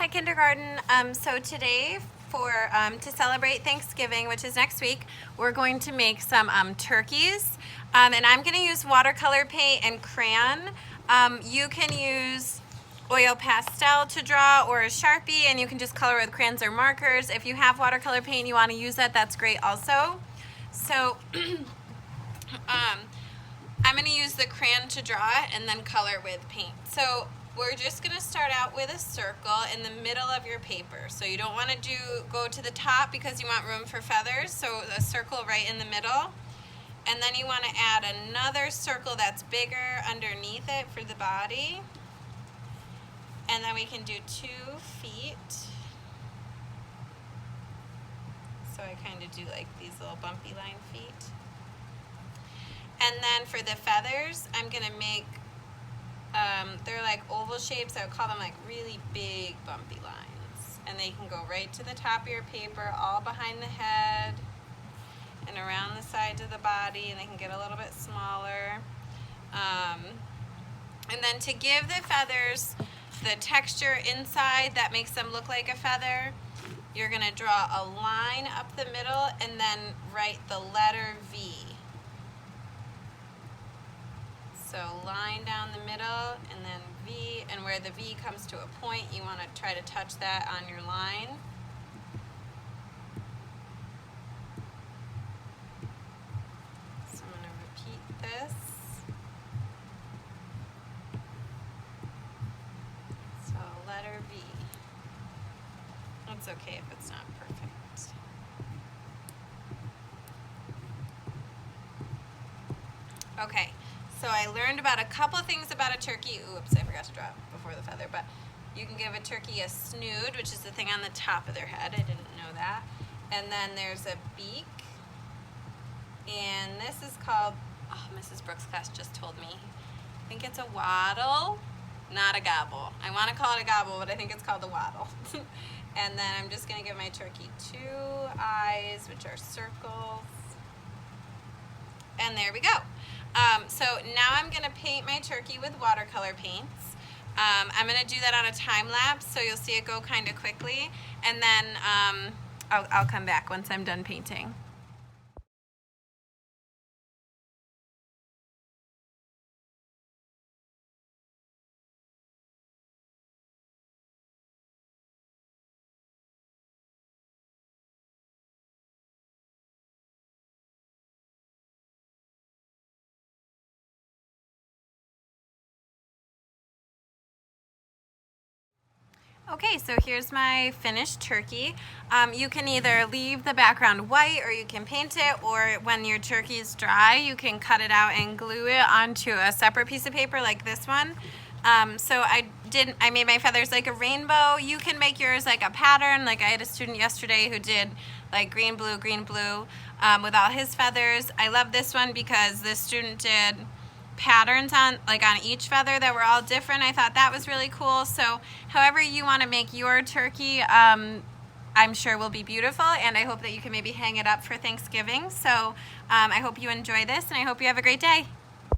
Hi kindergarten. So today to celebrate Thanksgiving, which is next week, we're going to make some turkeys. And I'm going to use watercolor paint and crayon. You can use oil pastel to draw or a Sharpie, and you can just color with crayons or markers. If you have watercolor paint and you want to use that, that's great also. So I'm going to use the crayon to draw and then color with paint. So we're just going to start out with a circle in the middle of your paper. So you don't want to go to the top because you want room for feathers. So a circle right in the middle. And then you want to add another circle that's bigger underneath it for the body. And then we can do 2 feet. So I kind of do like these little bumpy line feet. And then for the feathers, I'm going to make, they're like oval shapes. I would call them like really big bumpy lines. And they can go right to the top of your paper, all behind the head and around the sides of the body, and they can get a little bit smaller. And then to give the feathers the texture inside that makes them look like a feather, you're going to draw a line up the middle and then write the letter V. So line down the middle and then V, and where the V comes to a point, you want to try to touch that on your line. So I'm going to repeat this. So letter V. It's okay if it's not perfect. Okay. So I learned about a couple things about a turkey. Oops, I forgot to draw it before the feather, but you can give a turkey a snood, which is the thing on the top of their head. I didn't know that. And then there's a beak. And this is called, oh, Mrs. Brooks' class just told me. I think it's a waddle, not a gobble. I want to call it a gobble, but I think it's called a waddle. And then I'm just going to give my turkey 2 eyes, which are circles. And there we go. So now I'm going to paint my turkey with watercolor paints. I'm going to do that on a time lapse, so you'll see it go kind of quickly. And then I'll come back once I'm done painting. Okay, so here's my finished turkey. You can either leave the background white or you can paint it, or when your turkey is dry, you can cut it out and glue it onto a separate piece of paper like this one. So I made my feathers like a rainbow. You can make yours like a pattern. Like I had a student yesterday who did like green, blue, with all his feathers. I love this one because this student did patterns on each feather that were all different. I thought that was really cool. So however you want to make your turkey, I'm sure will be beautiful, and I hope that you can maybe hang it up for Thanksgiving. So I hope you enjoy this, and I hope you have a great day.